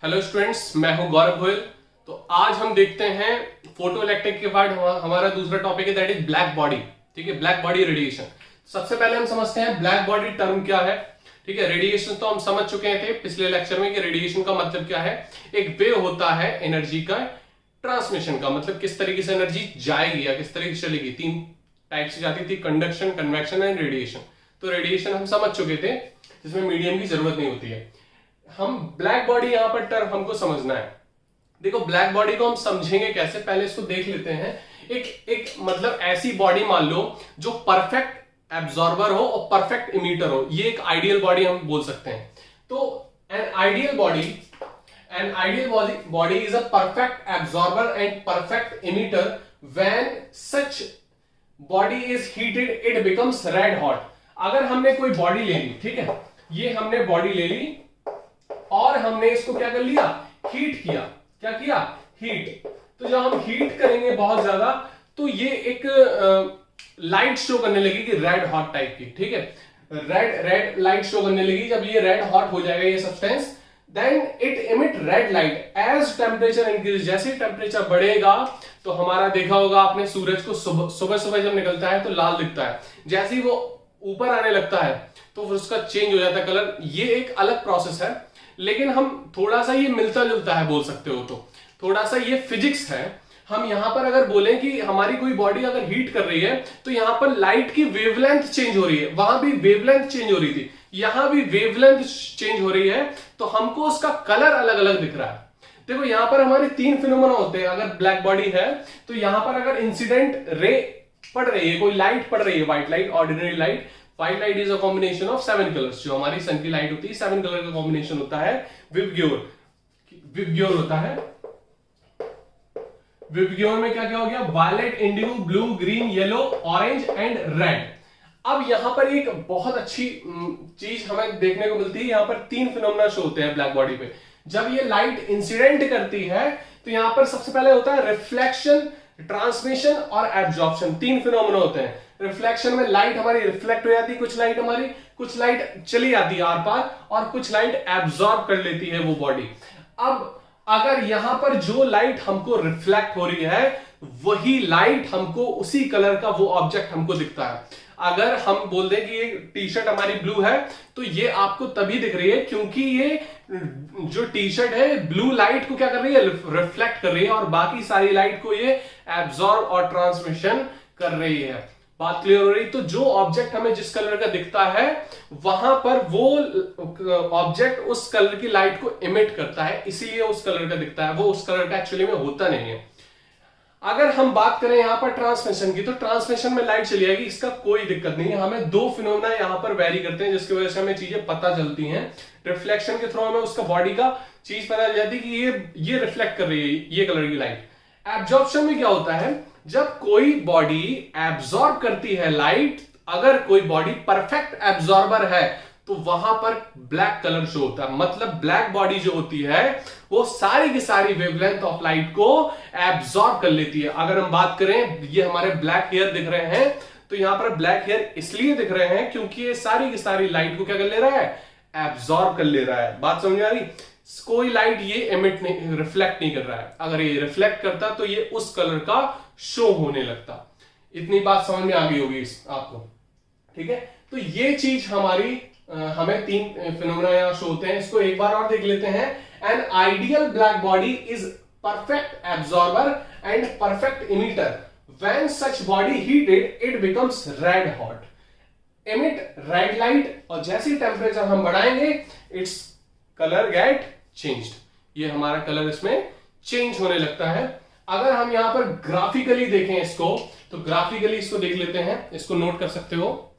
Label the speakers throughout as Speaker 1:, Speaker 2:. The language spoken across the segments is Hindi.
Speaker 1: हेलो स्टूडेंट्स, मैं हूं गौरव गोयल। तो आज हम देखते हैं फोटो इलेक्ट्रिक के बाद हमारा दूसरा टॉपिक है दैट इज ब्लैक बॉडी। ठीक है, ब्लैक बॉडी रेडिएशन। सबसे पहले हम समझते हैं ब्लैक बॉडी टर्म क्या है। ठीक है, रेडिएशन तो हम समझ चुके थे पिछले लेक्चर में कि रेडिएशन का मतलब क्या है। एक वे होता है एनर्जी का ट्रांसमिशन का, मतलब किस तरीके से एनर्जी जाएगी या किस तरीके से चलेगी। तीन टाइप से जाती थी, कंडक्शन, कन्वेक्शन एंड रेडिएशन। तो रेडिएशन हम समझ चुके थे जिसमें मीडियम की जरूरत नहीं होती है। हम ब्लैक बॉडी यहां पर टर्म हमको समझना है। देखो, ब्लैक बॉडी को हम समझेंगे कैसे, पहले इसको देख लेते हैं। एक मतलब ऐसी बॉडी मान लो जो परफेक्ट एब्जॉर्बर हो और परफेक्ट इमीटर हो, ये एक आइडियल बॉडी हम बोल सकते हैं। तो an ideal body is a perfect absorber and perfect emitter. When such body is heated it becomes red hot. अगर हमने कोई बॉडी ले ली, ठीक है, ये हमने बॉडी ले ली और हमने इसको क्या कर लिया, हीट किया। क्या किया, हीट। तो जब हम हीट करेंगे बहुत ज्यादा तो ये एक लाइट शो करने लगेगी, रेड हॉट टाइप की। ठीक है, रेड लाइट शो करने लगी। जब ये रेड हॉट हो जाएगा ये substance, then it emit red light as temperature increase. जैसे टेम्परेचर बढ़ेगा तो हमारा देखा होगा आपने, सूरज को सुबह सुबह जब निकलता है तो लाल दिखता है। जैसे ही वो ऊपर आने लगता है तो फिर उसका चेंज हो जाता है कलर। ये एक अलग प्रोसेस है, लेकिन हम थोड़ा सा ये मिलता जुलता है बोल सकते हो। तो थोड़ा सा ये फिजिक्स है। हम यहां पर अगर बोलें कि हमारी कोई बॉडी अगर हीट कर रही है तो यहां पर लाइट की वेवलेंथ चेंज हो रही है, वहां भी वेवलेंथ चेंज हो रही थी, यहां भी वेवलेंथ चेंज हो रही है, तो हमको उसका कलर अलग अलग दिख रहा है। देखो, यहां पर हमारे तीन फिनोमेना होते हैं। अगर ब्लैक बॉडी है तो यहां पर अगर इंसिडेंट रे पड़ रही है, कोई लाइट पड़ रही है, white light, ordinary light. White light is a combination of 7 colours. जो हमारी सन की लाइट होती है 7 कलर का कॉम्बिनेशन होता है। विबग्योर होता है। विबग्योर में क्या क्या हो गया, violet, indigo, blue, green, yellow, orange and red. अब यहां पर एक बहुत अच्छी चीज हमें देखने को मिलती है। यहां पर तीन फिनोमेना शो होते हैं ब्लैक बॉडी पे। जब ये लाइट इंसिडेंट करती है तो यहां पर सबसे पहले होता है रिफ्लेक्शन, ट्रांसमिशन और एब्जॉर्प्शन। तीन फिनोमेना होते हैं। रिफ्लेक्शन में लाइट हमारी रिफ्लेक्ट हो जाती है, कुछ लाइट चली जाती है आर पार, और कुछ लाइट एब्जॉर्ब कर लेती है वो बॉडी। अब अगर यहां पर जो लाइट हमको रिफ्लेक्ट हो रही है वही लाइट हमको उसी कलर का वो ऑब्जेक्ट हमको दिखता है। अगर हम बोल दें कि ये टी शर्ट हमारी ब्लू है तो ये आपको तभी दिख रही है क्योंकि ये जो टी शर्ट है ब्लू लाइट को क्या कर रही है, रिफ्लेक्ट कर रही है, और बाकी सारी लाइट को ये एब्जॉर्ब और ट्रांसमिशन कर रही है। बात क्लियर हो रही। तो जो ऑब्जेक्ट हमें जिस कलर का दिखता है वहां पर वो ऑब्जेक्ट उस कलर की लाइट को इमिट करता है, इसीलिए उस कलर का दिखता है। वो उस कलर का एक्चुअली में होता नहीं है। अगर हम बात करें यहां पर ट्रांसमिशन की, तो ट्रांसमिशन में लाइट चली जाएगी, इसका कोई दिक्कत नहीं है। हमें दो फिनोमेना यहां पर वेरी करते हैं जिसकी वजह से हमें चीजें पता चलती हैं। रिफ्लेक्शन के थ्रू हमें उसका बॉडी का चीज पता चल जाती है कि ये रिफ्लेक्ट कर रही है ये कलर की लाइट। एब्जॉर्प्शन में क्या होता है, जब कोई बॉडी एब्जॉर्ब करती है लाइट, अगर कोई बॉडी परफेक्ट एब्जॉर्बर है तो वहां पर ब्लैक कलर शो होता है। मतलब ब्लैक बॉडी जो होती है वो सारी की सारी वेवलेंथ ऑफ लाइट को एब्जॉर्ब कर लेती है। अगर हम बात करें, ये हमारे ब्लैक हेयर दिख रहे हैं, तो यहां पर ब्लैक हेयर इसलिए दिख रहे हैं क्योंकि ये सारी की सारी लाइट को क्या कर ले रहा है, एब्जॉर्ब कर ले रहा है। बात समझ आ रही। कोई लाइट ये एमिट नहीं, रिफ्लेक्ट नहीं कर रहा है। अगर ये रिफ्लेक्ट करता तो ये उस कलर का शो होने लगता। इतनी बात समझ में आ गई होगी आपको। ठीक है, तो ये चीज हमारी हमें तीन फिनोमेना यहां शो होते हैं। इसको एक बार और देख लेते हैं। An ideal black body is perfect absorber and perfect emitter. When such body heated it becomes red hot, emit red light, और जैसे टेम्परेचर हम बढ़ाएंगे इट्स कलर गेट चेंज्ड। ये हमारा कलर इसमें चेंज होने लगता है। अगर हम यहां पर ग्राफिकली देखें इसको, तो ग्राफिकली इसको देख लेते हैं, इसको नोट कर सकते हो।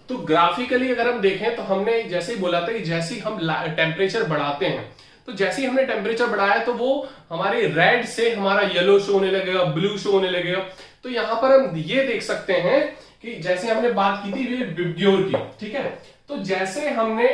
Speaker 1: तो ग्राफिकली अगर हम देखें तो हमने जैसे ही बोला था कि जैसे ही हम टेम्परेचर बढ़ाते हैं, तो जैसे ही हमने टेम्परेचर बढ़ाया तो वो हमारे रेड से हमारा येलो शो होने लगेगा, ब्लू शो होने लगेगा। तो यहां पर हम ये देख सकते हैं कि जैसे हमने बात की थी विबग्योर की, ठीक है, तो जैसे हमने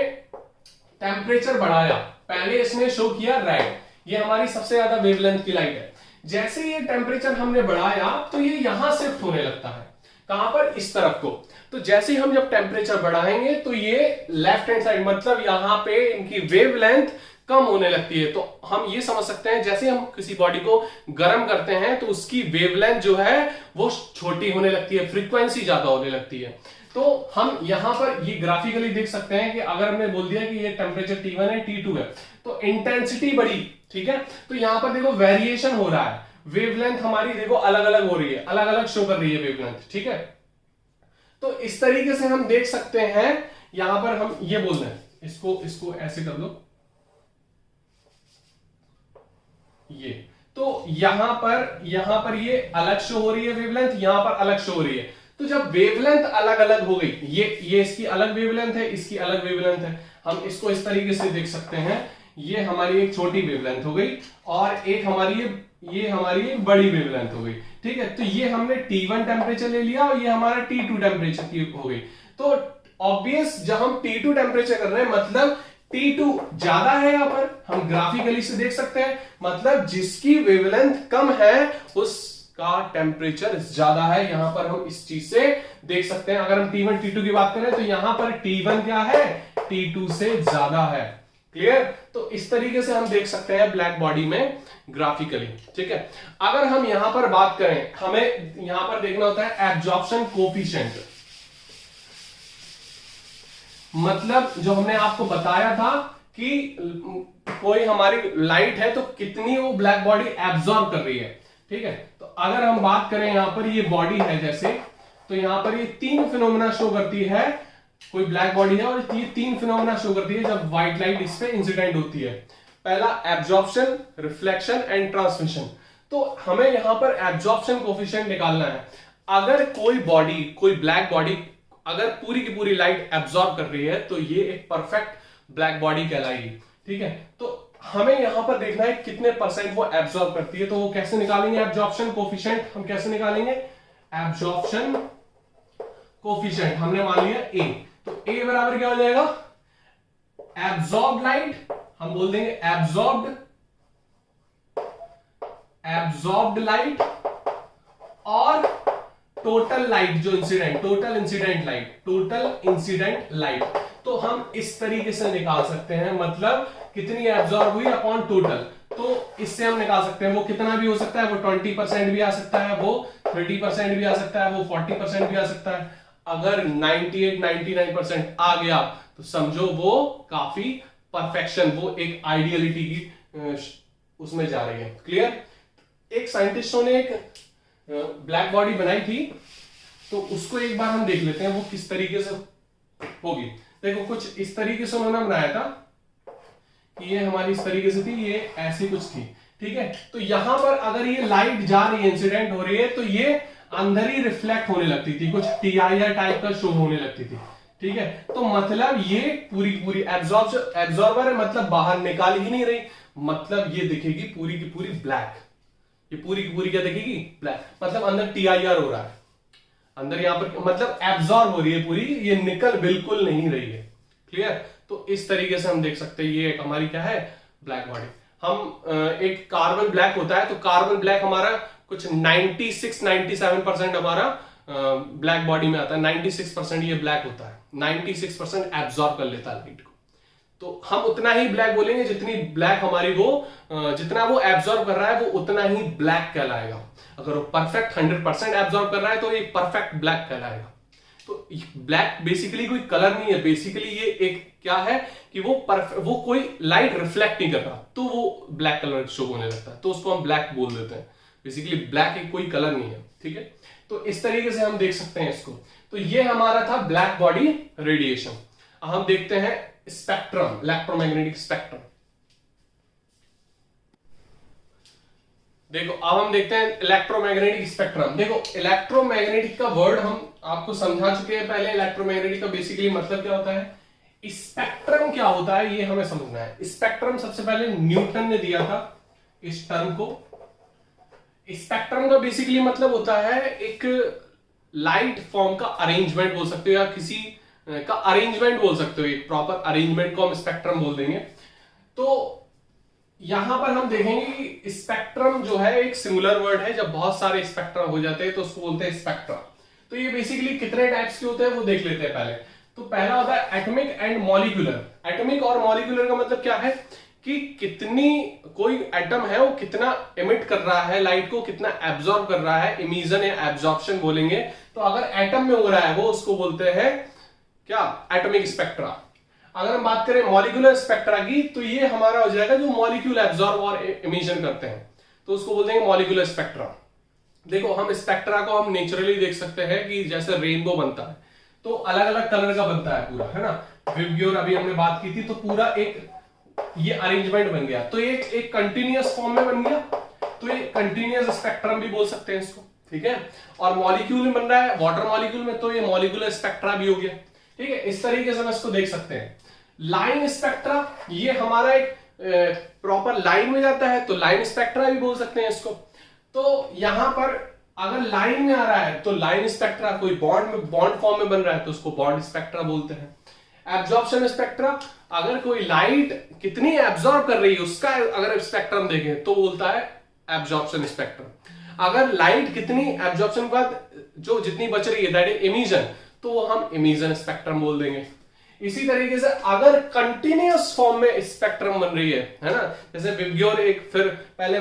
Speaker 1: टेम्परेचर बढ़ाया, पहले इसने शो किया रेड, ये हमारी सबसे ज्यादा वेवलेंथ की लाइट है। जैसे ये टेम्परेचर हमने बढ़ाया तो ये यहां शिफ्ट होने लगता है। कहां पर, इस तरफ को। तो जैसे हम जब टेम्परेचर बढ़ाएंगे तो ये लेफ्ट हैंड साइड, मतलब यहां पे इनकी वेवलेंथ कम होने लगती है। तो हम ये समझ सकते हैं जैसे हम किसी बॉडी को गर्म करते हैं तो उसकी वेवलेंथ जो है वो छोटी होने लगती है, फ्रीक्वेंसी ज्यादा होने लगती है। तो हम यहां पर ये ग्राफिकली देख सकते हैं कि अगर हमने बोल दिया कि ये टेम्परेचर T1 है, T2 है, तो इंटेंसिटी बढ़ी, ठीक है। तो यहां पर देखो वेरिएशन हो रहा है, वेवलेंथ हमारी देखो अलग अलग हो रही है, अलग अलग शो कर रही है वेवलेंथ, ठीक है। तो इस तरीके से हम देख सकते हैं, यहां पर हम ये बोल रहे हैं, इसको ऐसे कर लो, ये तो यहां पर ये अलग शो हो रही है वेवलेंथ, यहां पर अलग शो हो रही है। तो जब वेवलेंथ अलग अलग हो गई, ये इसकी अलग वेवलेंथ है, इसकी अलग वेवलेंथ है, हम इसको इस तरीके से देख सकते हैं, ये हमारी एक छोटी वेवलेंथ हो गई और एक हमारी ये हमारी एक बड़ी वेवलेंथ हो गई, ठीक है। तो ये हमने T1 टेम्परेचर ले लिया और ये हमारा T2 टेम्परेचर की हो गई। तो ऑब्वियस जब हम T2 टेम्परेचर कर रहे हैं मतलब T2 ज्यादा है, यहां पर हम ग्राफिकली से देख सकते हैं, मतलब जिसकी वेवलेंथ कम है उसका टेम्परेचर ज्यादा है। यहां पर हम इस चीज से देख सकते हैं, अगर हम T1 T2 की बात करें तो यहां पर T1 क्या है, T2 से ज्यादा है। क्लियर। तो इस तरीके से हम देख सकते हैं ब्लैक बॉडी में ग्राफिकली, ठीक है। अगर हम यहां पर बात करें, हमें यहां पर देखना होता है एब्जॉर्प्शन कोफिशिएंट, मतलब जो हमने आपको बताया था कि कोई हमारी लाइट है तो कितनी वो ब्लैक बॉडी एब्जॉर्ब कर रही है, ठीक है। तो अगर हम बात करें यहां पर ये बॉडी है जैसे, तो यहां पर ये 3 फिनोमेना शो करती है, कोई ब्लैक बॉडी है और ये 3 फिनोमेना शो करती है जब व्हाइट लाइट इस पे इंसिडेंट होती है। पहला एब्जॉर्प्शन, रिफ्लेक्शन एंड ट्रांसमिशन। तो हमें यहां पर एब्जॉर्प्शन कोफिशिएंट निकालना है। अगर कोई बॉडी, कोई ब्लैक बॉडी अगर पूरी की पूरी लाइट एब्जॉर्ब कर रही है तो ये एक परफेक्ट ब्लैक बॉडी कहलाएगी, ठीक है। तो हमें यहां पर देखना है कितने परसेंट वो एब्जॉर्ब करती है। तो वो कैसे निकालेंगे एब्जॉर्प्शन कोफिशिएंट, हम कैसे निकालेंगे एब्जॉर्प्शन कोफिशिएंट, हमने मान लिया A, तो A बराबर क्या हो जाएगा, एब्जॉर्ब लाइट, हम बोल देंगे एब्जॉर्ब्ड लाइट और टोटल लाइट जो इंसिडेंट, टोटल इंसिडेंट लाइट। तो हम इस तरीके से निकाल सकते हैं, मतलब कितनी एब्जॉर्ब हुई अपॉन टोटल। तो इससे हम निकाल सकते हैं, वो कितना भी हो सकता है, वो 20% भी आ सकता है, वो 30% भी आ सकता है, वो 40% भी आ सकता है। अगर 98-99% आ गया तो समझो वो काफी परफेक्शन, वो एक आइडियलिटी की उसमें जा रही है। क्लियर। एक साइंटिस्टों ने एक ब्लैक बॉडी बनाई थी, तो उसको एक बार हम देख लेते हैं वो किस तरीके से होगी। देखो कुछ इस तरीके से उन्होंने बनाया था कि ये हमारी इस तरीके से थी, ये ऐसी कुछ थी, ठीक है। तो यहां पर अगर ये लाइट जा रही है, इंसिडेंट हो रही है, तो ये अंदर ही रिफ्लेक्ट होने लगती थी, कुछ TIR टाइप का शो होने लगती थी, ठीक है। तो मतलब ये पूरी की पूरी एब्जॉर्बर है, मतलब बाहर निकाल ही नहीं रही, मतलब ये दिखेगी पूरी की पूरी ब्लैक, ये पूरी की पूरी क्या दिखेगी, ब्लैक, मतलब अंदर TIR हो रहा है, अंदर यहां पर मतलब एब्जॉर्ब हो रही है पूरी, ये निकल बिल्कुल नहीं रही है। क्लियर। तो इस तरीके से हम देख सकते हैं ये एक हमारी क्या है, ब्लैक बॉडी। हम एक कार्बन ब्लैक होता है, तो कार्बन ब्लैक हमारा कुछ 96-97% हमारा ब्लैक बॉडी में आता है, 96% ये ब्लैक होता है, 96% एब्जॉर्ब कर लेता है लाइट को। तो हम उतना ही ब्लैक बोलेंगे जितनी ब्लैक हमारी वो जितना वो एब्जॉर्ब कर रहा है वो उतना ही ब्लैक कहलाएगा। अगर वो परफेक्ट 100% एब्जॉर्ब कर रहा है तो ये परफेक्ट ब्लैक कहलाएगा। तो ब्लैक बेसिकली कोई कलर नहीं है, बेसिकली ये एक क्या है कि वो कोई लाइट रिफ्लेक्ट नहीं कर रहा, तो वो ब्लैक कलर शो होने लगता है, तो उसको हम ब्लैक बोल देते हैं। बेसिकली ब्लैक एक कोई कलर नहीं है, ठीक है। तो इस तरीके से हम देख सकते हैं इसको। तो ये हमारा था ब्लैक बॉडी रेडिएशन। हम देखते हैं स्पेक्ट्रम, इलेक्ट्रोमैग्नेटिक स्पेक्ट्रम। देखो अब हम देखते हैं इलेक्ट्रोमैग्नेटिक स्पेक्ट्रम। देखो इलेक्ट्रोमैग्नेटिक का वर्ड हम आपको समझा चुके हैं पहले। इलेक्ट्रोमैग्नेटिक का बेसिकली मतलब क्या होता है, स्पेक्ट्रम क्या होता है ये हमें समझना है। स्पेक्ट्रम सबसे पहले न्यूटन ने दिया था इस टर्म को। स्पेक्ट्रम का बेसिकली मतलब होता है एक लाइट फॉर्म का अरेंजमेंट बोल सकते हो, या किसी का अरेंजमेंट बोल सकते हो, एक प्रॉपर अरेंजमेंट को हम स्पेक्ट्रम बोल देंगे। तो यहां पर हम देखेंगे कि स्पेक्ट्रम जो है एक सिंगुलर वर्ड है, जब बहुत सारे स्पेक्ट्रम हो जाते हैं तो उसको बोलते हैं स्पेक्ट्रा। तो ये बेसिकली कितने टाइप्स के होते हैं वो देख लेते हैं पहले। तो पहला होता है एटॉमिक एंड मॉलिक्यूलर। एटॉमिक और मॉलिक्यूलर का मतलब क्या है कि कितनी कोई एटम है वो कितना एमिट कर रहा है लाइट को, कितना एब्जॉर्ब कर रहा है, इमिशन या एब्जॉर्प्शन बोलेंगे। तो अगर एटम में हो रहा है वो उसको बोलते हैं क्या, एटॉमिक स्पेक्ट्रा। अगर हम बात करें मॉलिक्यूलर स्पेक्ट्रा की तो ये हमारा हो जाएगा जो मॉलिक्यूल एब्जॉर्ब और इमिशन करते हैं, तो उसको बोलते हैं मॉलिक्यूलर स्पेक्ट्रा। देखो हम स्पेक्ट्रा को हम नेचुरली देख सकते हैं कि जैसे रेनबो बनता है तो अलग अलग कलर का बनता है पूरा, है ना। विबग्योर अभी हमने बात की थी तो पूरा एक ये अरेंजमेंट बन गया, तो एक कंटिन्यूअस फॉर्म में बन गया, तो ये कंटिन्यूअस स्पेक्ट्रम भी बोल सकते हैं इसको, ठीक है। और मॉलिक्यूल में बन रहा है वाटर मॉलिक्यूल में, तो ये मॉलिक्यूलर स्पेक्ट्रा भी हो गया, ठीक है। इस तरीके से हम इसको देख सकते हैं। लाइन स्पेक्ट्रा ये हमारा एक प्रॉपर लाइन में जाता है तो लाइन स्पेक्ट्रा भी बोल सकते हैं इसको। तो यहां पर अगर लाइन में आ रहा है तो लाइन स्पेक्ट्रा, कोई बॉन्ड फॉर्म में बन रहा है तो उसको बॉन्ड स्पेक्ट्रा बोलते हैं। एब्जॉर्प्शन स्पेक्ट्रा, अगर कोई लाइट कितनी एब्जॉर्ब कर रही है उसका अगर स्पेक्ट्रम देखें तो बोलता है एब्जॉर्प्शन स्पेक्ट्रम। अगर लाइट कितनी एब्जॉर्प्शन के बाद जो जितनी बच रही है दैट इज इमिशन, तो वो हम इमिशन स्पेक्ट्रम बोल देंगे। इसी तरीके से अगर कंटिन्यूअस फॉर्म में स्पेक्ट्रम बन रही है ना, जैसे विबग्योर एक, फिर पहले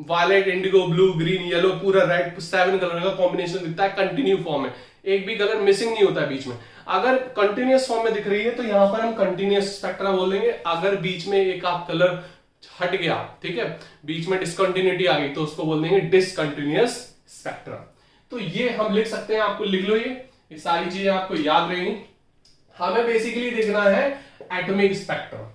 Speaker 1: violet, indigo, blue, green, yellow, पूरा रेड, 7 कलर का कॉम्बिनेशन दिखता है कंटिन्यू फॉर्म में, एक भी कलर मिसिंग नहीं होता बीच में। अगर कंटिन्यूअस फॉर्म में दिख रही है तो यहां पर हम कंटिन्यूअस स्पेक्ट्रा बोल देंगे। अगर बीच में एक आप कलर हट गया, ठीक है, बीच में डिसकंटिन्यूटी आ गई, तो उसको बोल देंगे डिसकंटिन्यूअस स्पेक्ट्रा। तो ये हम लिख सकते हैं, आपको लिख लो, ये सारी चीजें आपको याद रहेंगी। हमें बेसिकली देखना है एटॉमिक स्पेक्ट्रम,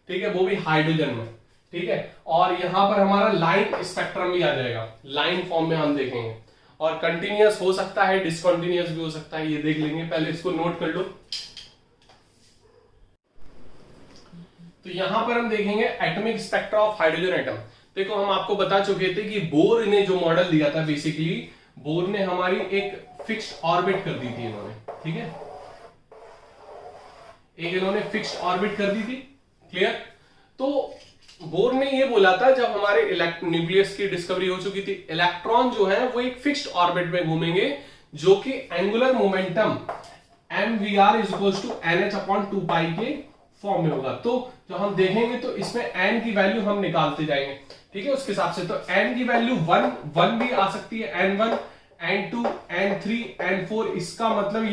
Speaker 1: ठीक है, वो भी हाइड्रोजन में, ठीक है। और यहां पर हमारा लाइन स्पेक्ट्रम भी आ जाएगा, लाइन फॉर्म में हम देखेंगे। और कंटिन्यूअस हो सकता है, डिसकंटिन्यूअस भी हो सकता है, ये देख लेंगे, पहले इसको नोट कर लो। तो यहां पर हम देखेंगे atomic spectra of hydrogen atom. देखो हम आपको बता चुके थे कि बोर ने जो मॉडल दिया था, बेसिकली बोर ने हमारी एक फिक्स्ड ऑर्बिट कर दी थी इन्होंने, ठीक है, एक इन्होंने फिक्स्ड ऑर्बिट कर दी थी, क्लियर। तो बोर ने ये बोला था जब हमारे न्यूक्लियस की डिस्कवरी हो चुकी थी, इलेक्ट्रॉन जो है वो एक फिक्स्ड ऑर्बिट में घूमेंगे, जो कि angular momentum mvr is equals to nh/2π के फॉर्म में होगा। तो जो हम देखेंगे तो इसमें n की वैल्यू हम निकालते जाएंगे, ठीक है, उसके हिसाब से। तो n की वैल्यू 1 भी आ सकती है, n1, n2, n3, n4। इसका मतलब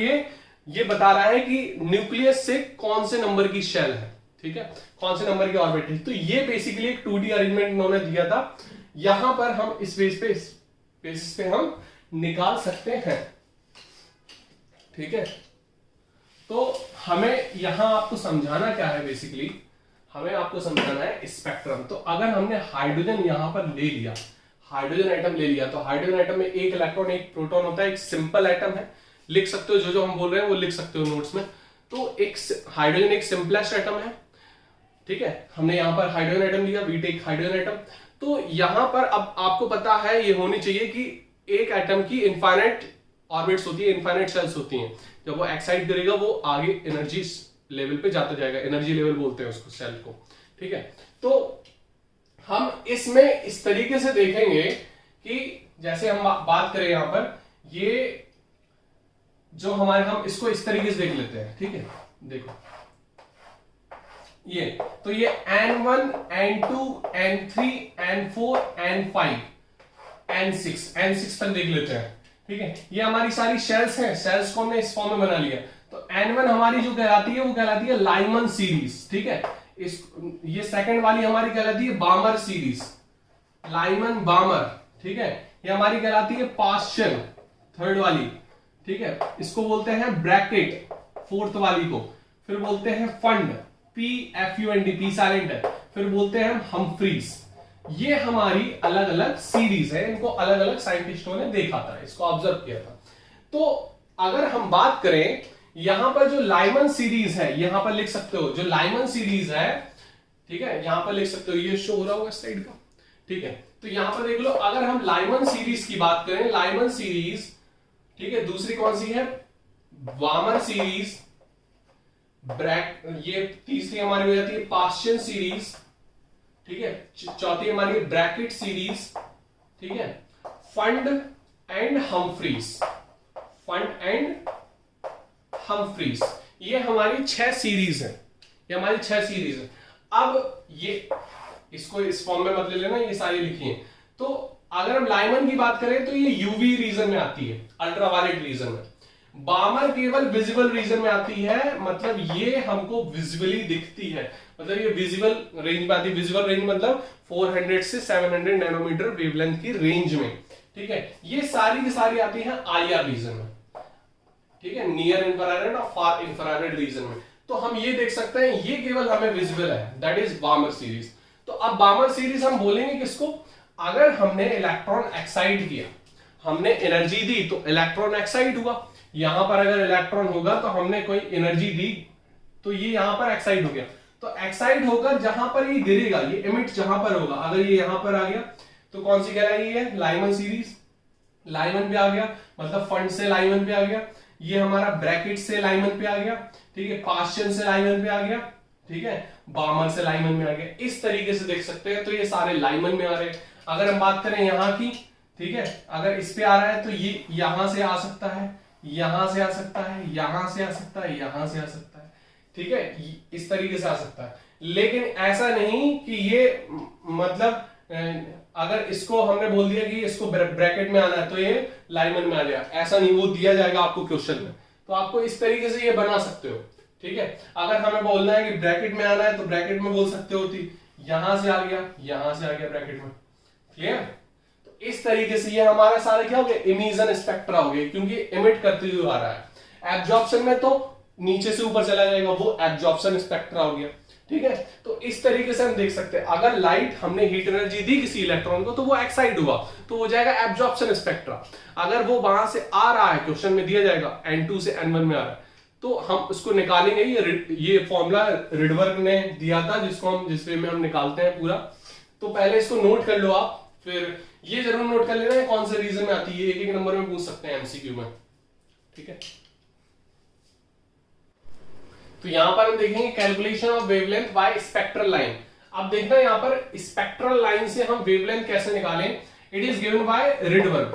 Speaker 1: ये बता रहा है कि न्यूक्लियस से कौन से नंबर की शेल है, ठीक है, कौन से नंबर की ऑर्बिट है। तो ये बेसिकली एक 2D अरेंजमेंट इन्होंने दिया था। यहां पर हम इस बेसिस पे हम निकाल सकते हैं, ठीक है। तो हमें यहां आपको समझाना क्या है, बेसिकली हमें आपको समझाना है स्पेक्ट्रम। तो अगर हमने हाइड्रोजन यहां पर ले लिया, हाइड्रोजन एटम ले लिया, तो हाइड्रोजन एटम में एक इलेक्ट्रॉन एक प्रोटॉन होता है, एक सिंपल एटम है, लिख सकते हो जो हम बोल रहे हैं वो लिख सकते हो नोट्स में। तो एक हाइड्रोजन एक सिंपलेस्ट एटम है, ठीक है, हमने यहां पर हाइड्रोजन एटम लिया, बीटेक हाइड्रोजन एटम। तो यहां पर अब आपको पता है ये होनी चाहिए कि एक एटम की इनफाइनाइट ऑर्बिट्स होती है, इनफाइनाइट शेल्स होती हैं। जब वो एक्साइट करेगा वो आगे एनर्जी लेवल पे जाता जाएगा, एनर्जी लेवल बोलते हैं उसको, सेल को, ठीक है। तो हम इसमें इस तरीके से देखेंगे कि जैसे हम बात करें यहां पर, ये जो हमारे, हम इसको इस तरीके से देख लेते हैं, ठीक है। देखो ये, तो ये n1, n2, n3, n4, n5, n6 तक देख लेते हैं, ठीक है। ये हमारी सारी शेल्स हैं, शेल्स को हमने इस फॉर्म में बना लिया। तो n1 हमारी जो कहलाती है वो कहलाती है लाइमन सीरीज, ठीक है। ये सेकंड वाली हमारी कहलाती है बामर सीरीज, लाइमन बामर, ठीक है। ये हमारी कहलाती है पास्चल, थर्ड वाली, ठीक है। इसको बोलते हैं ब्रैकेट, फोर्थ वाली को। फिर बोलते हैं फंड, PFUND, P साइलेंट है। फिर बोलते हैं हम हम्फ्रीज। ये हमारी अलग अलग सीरीज है, इनको अलग अलग साइंटिस्टों ने देखा था, इसको ऑब्जर्व किया था। तो अगर हम बात करें यहां पर जो लाइमन सीरीज है, यहां पर लिख सकते हो जो लाइमन सीरीज है, ठीक है, यहां पर लिख सकते हो, ये शो हो रहा होगा साइड का, ठीक है। तो यहां पर देख लो, अगर हम लाइमन सीरीज की बात करें, लाइमन सीरीज, ठीक है, दूसरी कौन सी है, बामर सीरीज, ये तीसरी हमारी हो जाती है पास्चल सीरीज, ठीक है, चौथी हमारी ब्रैकेट सीरीज, ठीक है, Pfund and Humphreys, Pfund and Humphreys. ये हमारी 6 सीरीज है, ये हमारी 6 सीरीज है। अब ये इसको इस फॉर्म में मत ले लेना, ये सारी लिखी है। तो अगर हम लाइमन की बात करें तो ये यूवी रीजन में आती है, अल्ट्रावायलेट रीजन में। बामर केवल विजिबल रीजन में आती है, मतलब ये हमको विजिबली दिखती है, मतलब ये विजिबल रेंज में आती है। विजिबल रेंज मतलब 400 से 700 नैनोमीटर वेवलेंथ की रेंज में, ठीक है। ये सारी की सारी आती है आईआर रीजन में, ठीक है, नियर इंफ्रारेड और फार इंफ्रारेड रीजन में। तो हम ये देख सकते हैं ये केवल हमें विजिबल है, दैट इज बामर सीरीज। तो अब बामर सीरीज हम बोलेंगे किसको, अगर हमने इलेक्ट्रॉन एक्साइट किया, हमने एनर्जी दी तो इलेक्ट्रॉन एक्साइट हुआ। यहां पर अगर इलेक्ट्रॉन होगा तो हमने कोई एनर्जी दी तो ये यहां पर एक्साइट हो गया। तो एक्साइट होकर जहां पर ये गिरेगा, ये इमिट जहां पर होगा, अगर ये यहां पर आ गया तो कौन सी कहलाएगी है, लाइमन सीरीज। लाइमन पे आ गया मतलब फंड से लाइमन पे आ गया, ये हमारा ब्रैकेट से लाइमन पे आ गया, ठीक है, पास्चन से लाइमन पे आ गया, ठीक है, बामर से लाइमन में आ गया। इस तरीके से देख सकते हैं। तो ये सारे लाइमन में आ रहे हैं। अगर हम बात करें यहां की, ठीक है, अगर इस पे आ रहा है तो ये यहां से आ सकता है, यहां से आ सकता है, यहां से आ सकता है, यहां से आ सकता है, ठीक है, इस तरीके से आ सकता है। लेकिन ऐसा नहीं कि ये मतलब अगर इसको हमने बोल दिया कि इसको ब्रैकेट में आना है तो ये लाइमन में आ जाएगा, ऐसा नहीं, वो दिया जाएगा आपको क्वेश्चन में। तो आपको इस तरीके से ये बना सकते हो, ठीक है। अगर हमें बोलना है कि ब्रैकेट में आना है तो ब्रैकेट में बोल सकते हो, यहां से आ गया, यहां से आ गया ब्रैकेट में, क्लियर। तो इस तरीके से ये हमारा सारा क्या हो गया, इमिशन स्पेक्ट्रा हो गया, क्योंकि इमिट करते हुए आ रहा है। एब्जॉर्प्शन में तो नीचे से ऊपर चला जाएगा, वो एब्जॉर्प्शन स्पेक्ट्रा हो गया, ठीक है। तो इस तरीके से हम देख सकते हैं, अगर लाइट हमने हीट एनर्जी दी किसी इलेक्ट्रॉन को तो वो एक्साइट हुआ तो हो जाएगा एब्जॉर्प्शन स्पेक्ट्रा। अगर वो वहां से आ रहा है, क्वेश्चन में दिया जाएगा N2 से N1 में आ रहा है, तो हम उसको निकालेंगे। ये फॉर्मूला रिडबर्ग ने दिया था, जिसको हम जिस वे में हम निकालते हैं पूरा। तो पहले इसको नोट कर लो आप, फिर ये जरूर नोट कर लेना है कौन से रीजन में आती है, एक एक नंबर में पूछ सकते हैं एमसीक्यू में, ठीक है। तो यहां पर हम देखेंगे calculation of wavelength by spectral line. अब देखना यहां पर स्पेक्ट्रल लाइन से हम वेवलेंथ कैसे निकालें। It is given by Rydberg,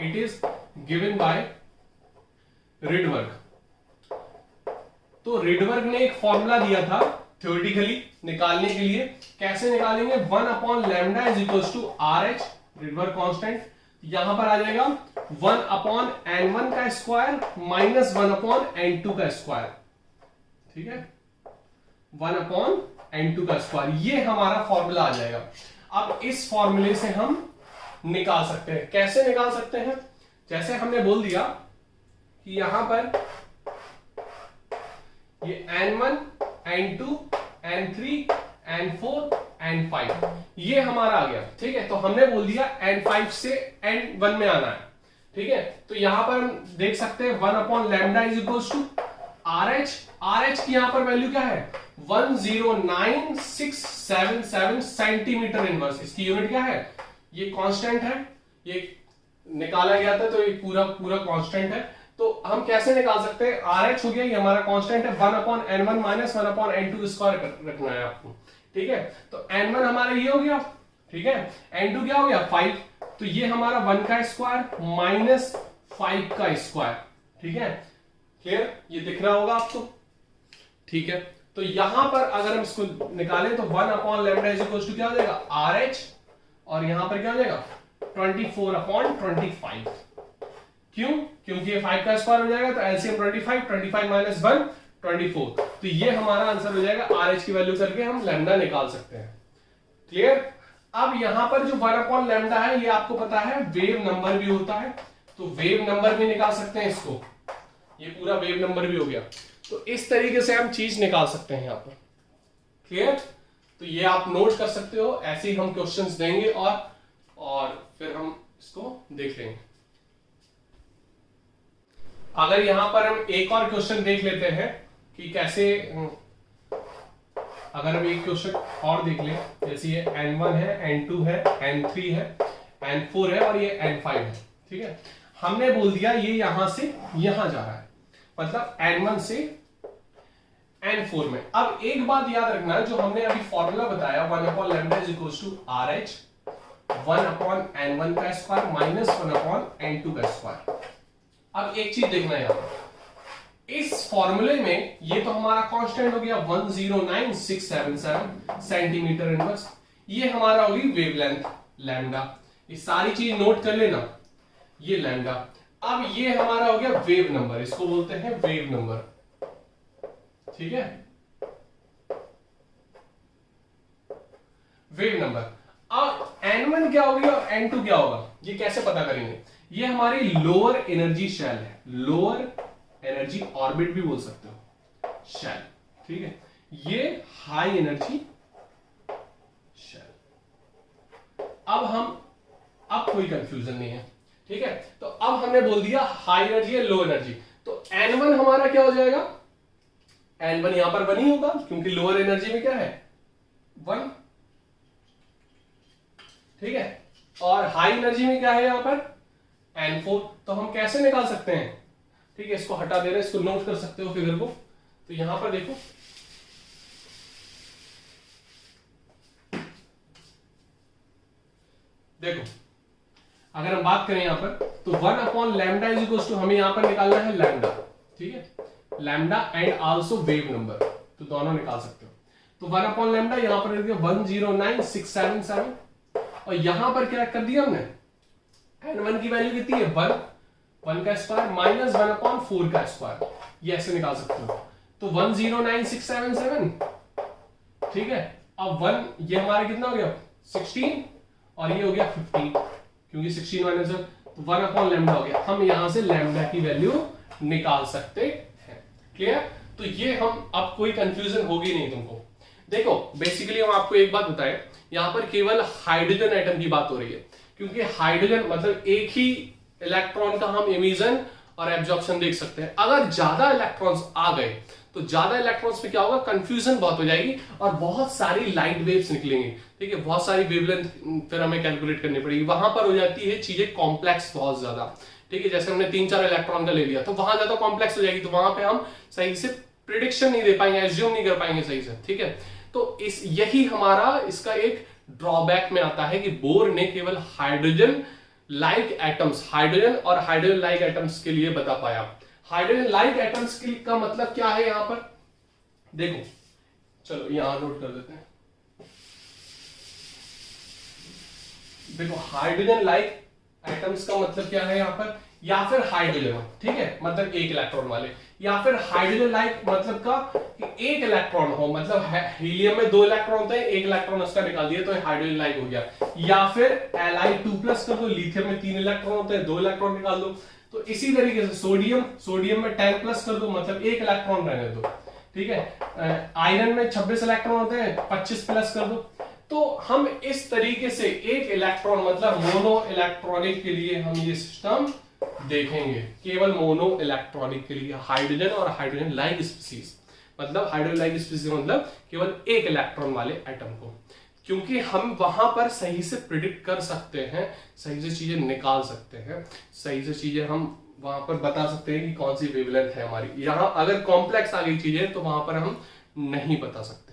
Speaker 1: it is given by Rydberg. तो रिडबर्ग ने एक फॉर्मूला दिया था थ्योरेटिकली निकालने के लिए। कैसे निकालेंगे, 1/λ is equal to RH, Rydberg constant. यहां पर आ जाएगा 1/n1 का स्क्वायर माइनस 1/n2 का स्क्वायर, ठीक है, 1/n2 का स्क्वायर। ये हमारा फॉर्मूला आ जाएगा। अब इस फॉर्मूले से हम निकाल सकते हैं। कैसे निकाल सकते हैं, जैसे हमने बोल दिया कि यहां पर ये N1, N2, N3, N4, N5 ये हमारा आ गया, ठीक है। तो हमने बोल दिया N5 से N1 में आना है, ठीक है। तो यहां पर हम देख सकते हैं 1/λ is equal to RH। RH की यहां पर वैल्यू क्या है, 109,677 सेंटीमीटर इनवर्स। इसकी यूनिट क्या है, ये कांस्टेंट है, ये निकाला गया था तो ये पूरा पूरा कांस्टेंट है। तो हम कैसे निकाल सकते हैं, RH हो गया, ये हमारा कांस्टेंट है, 1/n1 माइनस 1/n2 स्क्वायर रखना है आपको, ठीक है। तो n1 हमारा ये हो गया, ठीक है, n2 क्या हो गया 5, तो ये हमारा 1 का स्क्वायर माइनस 5 का स्क्वायर, ठीक है, क्लियर, ये दिख रहा होगा आपको, ठीक है। तो यहां पर अगर हम इसको निकालें तो 1/λ इज इक्वल टू क्या हो जाएगा RH, और यहां पर क्या हो जाएगा 24/25। क्यों, क्योंकि ये 5 का स्क्वायर हो जाएगा तो एलसीएम 25 माइनस 1 24। तो ये हमारा आंसर हो जाएगा। RH की वैल्यू करके हम लैम्डा निकाल सकते हैं, क्लियर। अब यहां पर जो 1/λ है ये आपको पता है वेव नंबर भी होता है, तो वेव नंबर भी निकाल सकते हैं इसको, ये पूरा वेव नंबर भी हो गया। तो इस तरीके से हम चीज निकाल सकते हैं यहां पर, क्लियर। तो ये आप नोट कर सकते हो, ऐसे ही हम क्वेश्चंस देंगे और फिर हम इसको देख लेंगे। अगर यहां पर हम एक और क्वेश्चन देख लेते हैं कि कैसे, अगर हम एक क्वेश्चन और देख लें, जैसे ये N1 है, N2 है, N3 है, N4 है और ये N5 है, ठीक है। हमने बोल दिया ये यहां से यहां जा रहा है, मतलब N1 से N4 में। अब एक बात याद रखना है, जो हमने अभी फॉर्मूला बताया 1/λ is equal to RH 1/n1 का स्क्वायर माइनस 1/n2 का स्क्वायर, अब एक चीज देखना है यहां पर, इस फॉर्मूले में ये तो हमारा कांस्टेंट हो गया 109677 सेंटीमीटर इनवर्स, ये हमारा होगी वेवलेंथ लैम्डा, ये सारी चीज नोट कर लेना, ये लैम्डा। अब ये हमारा हो गया वेव नंबर, इसको बोलते हैं वेव नंबर, ठीक है, वेव नंबर। अब n1 क्या होगी और n2 क्या होगा, ये कैसे पता करेंगे, ये हमारी लोअर एनर्जी शेल है, लोअर एनर्जी ऑर्बिट भी बोल सकते हो शेल, ठीक है, ये हाई एनर्जी शेल। अब कोई कंफ्यूजन नहीं है, ठीक है। तो अब हमने बोल दिया हाई एनर्जी है लो एनर्जी, तो n1 हमारा क्या हो जाएगा, n1 यहां पर 1 ही होगा क्योंकि लोअर एनर्जी में क्या है 1, ठीक है, और हाई एनर्जी में क्या है यहां पर n4। तो हम कैसे निकाल सकते हैं, ठीक है, इसको हटा दे रहे हैं, इसको नोट कर सकते हो फिगर को। तो यहां पर देखो, अगर हम बात करें यहां पर तो 1 upon lambda is equal to, हमें यहां पर निकालना है लैम्डा, ठीक है, lambda and also wave number, तो दोनों निकाल सकते हो। तो 1 अपॉन लैम्डा यहां पर 109677, और यहां पर क्या कर दिया हमने, n1 की वैल्यू कितनी है 1 का स्क्वायर माइनस 1 अपॉन 4 का स्क्वायर, ये ऐसे निकाल सकते हो। तो 109677, ठीक है, अब 1 ये हमारा कितना हो गया 16 और ये हो गया 15, क्योंकि 16 माइनस 1 तो 1 अपॉन लैम्डा हो गया। हम यहां से लैम्डा की वैल्यू निकाल सकते हैं, क्लियर। तो ये हम, अब कोई कंफ्यूजन होगी नहीं तुमको। देखो बेसिकली हम आपको एक बात बताएं, यहां पर केवल हाइड्रोजन एटम की बात हो रही है, क्योंकि हाइड्रोजन मतलब एक ही इलेक्ट्रॉन का हम इमिशन और एब्जॉर्प्शन देख सकते हैं। अगर ज्यादा इलेक्ट्रॉन्स आ गए तो ज्यादा इलेक्ट्रॉन्स में क्या होगा, कंफ्यूजन बहुत हो जाएगी और बहुत सारी लाइट वेव्स निकलेंगी, ठीक है, बहुत सारी वेवलेंथ फिर हमें कैलकुलेट करनी पड़ेगी, वहां पर हो जाती है चीजें कॉम्प्लेक्स बहुत ज्यादा, ठीक है। जैसे हमने 3-4 इलेक्ट्रॉन का ले लिया तो वहां ज्यादा कॉम्प्लेक्स हो जाएगी, तो वहां पे हम सही से प्रिडिक्शन नहीं दे पाएंगे, एज्यूम नहीं कर पाएंगे सही से, ठीक है। तो यही हमारा इसका एक ड्रॉबैक में आता है कि बोर ने केवल हाइड्रोजन लाइक एटम्स, हाइड्रोजन और हाइड्रोजन लाइक एटम्स के लिए बता पाया। हाइड्रोजन लाइक एटम्स का मतलब क्या है यहां पर देखो, चलो यहां नोट कर देते हैं। देखो हाइड्रोजन लाइक एटम्स का मतलब क्या है यहां पर, या फिर हाइड्रोजन, ठीक है, मतलब एक इलेक्ट्रॉन वाले, या फिर हाइड्रोजन लाइक मतलब का कि एक इलेक्ट्रॉन हो, मतलब हीलियम में 2 इलेक्ट्रॉन होते हैं, एक इलेक्ट्रॉन उसका निकाल दिया तो हाइड्रोजन लाइक हो गया। या फिर Li2+ कर दो, लिथियम में 3 इलेक्ट्रॉन होते हैं, 2 इलेक्ट्रॉन निकाल दो। तो इसी तरीके से सोडियम में 10+ कर दो, मतलब 1 इलेक्ट्रॉन रहने दो, ठीक है। आयरन में 26 इलेक्ट्रॉन होते हैं, 25+ कर दो। तो हम इस तरीके से एक इलेक्ट्रॉन मतलब मोनो इलेक्ट्रॉनिक के लिए हम ये सिस्टम देखेंगे, केवल मोनो इलेक्ट्रॉनिक के लिए, हाइड्रोजन और हाइड्रोजन लाइक स्पीसीज, मतलब हाइड्रोजन लाइक स्पीसीज मतलब केवल एक इलेक्ट्रॉन वाले एटम को, क्योंकि हम वहां पर सही से प्रिडिक्ट कर सकते हैं, सही से चीजें निकाल सकते हैं, सही से चीजें हम वहां पर बता सकते हैं कि कौन सी वेवलेंथ है हमारी। यहां अगर कॉम्प्लेक्स आ गई चीजें तो वहां पर हम नहीं बता सकते।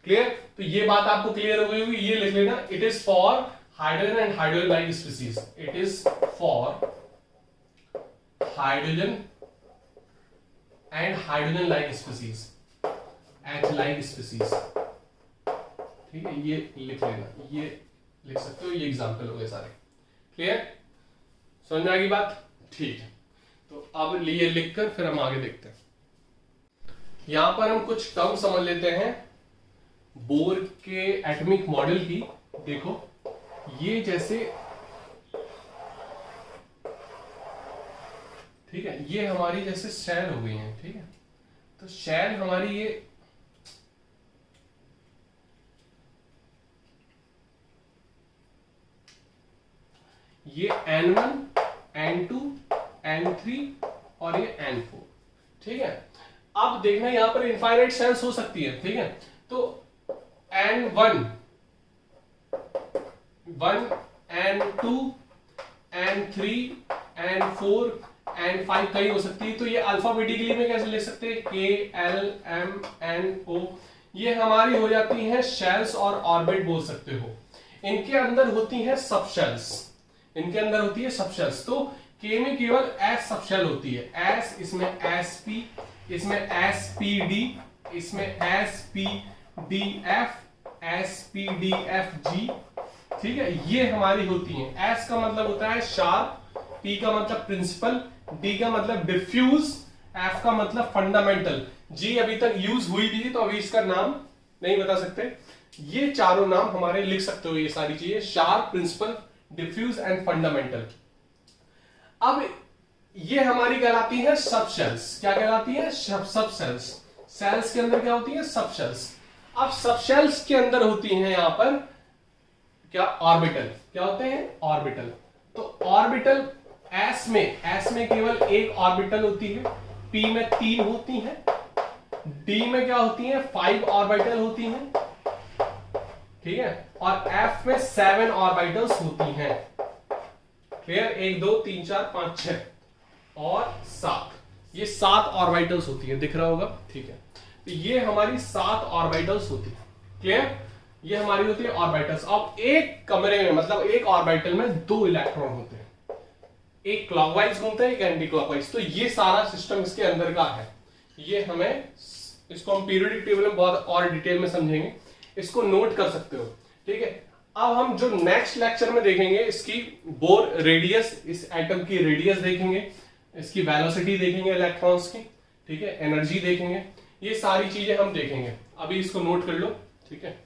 Speaker 1: क्लियर, तो ये बात आपको क्लियर हो गई होगी, ये लिख लेना, it is for hydrogen and hydrogen like species, it is for hydrogen and hydrogen like species, H like species, ठीक है, ये लिख लेना, ये लिख सकते हो, ये एग्जाम्पल हो गए सारे। क्लियर, समझ में आ गई बात, ठीक है। तो अब ये लिखकर फिर हम आगे देखते हैं। यहां पर हम कुछ टर्म समझ लेते हैं बोर के एटॉमिक मॉडल की। देखो ये जैसे, ठीक है, ये हमारी जैसे शेल हो गई है, ठीक है, तो शेल हमारी ये N1, N2, N3 और ये N4, ठीक है। अब देखना यहां पर इनफाइनाइट शेल्स हो सकती है, ठीक है, तो N1, N2, N3, N4, N5 कहीं हो सकती है। तो ये अल्फाबेटिकली में कैसे लिख सकते हैं, KLMNO, ये हमारी हो जाती हैं शेल्स और ऑर्बिट बोल सकते हो। इनके अंदर होती हैं सब शेल्स, इनके अंदर होती है सब शेल्स। तो K में केवल S सब शेल होती है, S, इसमें SP, इसमें SPD, इसमें SPDF, SPDFG, ठीक है, ये हमारी होती हैं। S का मतलब होता है शार्प, P का मतलब प्रिंसिपल, D का मतलब डिफ्यूज, F का मतलब फंडामेंटल, G अभी तक यूज हुई थी तो अभी इसका नाम नहीं बता सकते। ये चारों नाम हमारे लिख सकते हो, ये सारी चीजें, sharp, principal, diffuse and fundamental. अब ये हमारी कहलाती है सब शेल्स। क्या कहलाती है? सब शेल्स। सेल्स के अंदर क्या होती है? सब शेल्स। अब सब शेल्स के अंदर होती हैं यहां पर क्या? ऑर्बिटल। क्या होते हैं? ऑर्बिटल। तो ऑर्बिटल एस में केवल एक ऑर्बिटल होती है, पी में 3 होती हैं, डी में क्या होती है? 5 ऑर्बिटल होती हैं, ठीक है, और एफ में 7 ऑर्बिटल्स होती हैं। क्लियर? 1 2 3 4 5 6 और 7, ये 7 ऑर्बिटल्स होती है, दिख रहा होगा, ठीक है। तो ये हमारी 7 ऑर्बिटल्स होती है। क्लियर? ये हमारी होती है ऑर्बिटल्स। अब एक कमरे में, मतलब एक ऑर्बिटल में 2 इलेक्ट्रॉन होते हैं, एक क्लॉकवाइज घूमता है, एक एंटी क्लॉकवाइज। तो ये सारा सिस्टम इसके अंदर का है। ये हमें, इसको हम पीरियोडिक टेबल में बहुत और डिटेल में समझेंगे, इसको नोट कर सकते हो, ठीक है। अब हम जो नेक्स्ट लेक्चर में देखेंगे, इसकी बोर रेडियस, इस एटम की रेडियस देखेंगे, इसकी वेलोसिटी देखेंगे इलेक्ट्रॉन्स की, ठीक है, एनर्जी देखेंगे, ये सारी चीजें हम देखेंगे। अभी इसको नोट कर लो, ठीक है।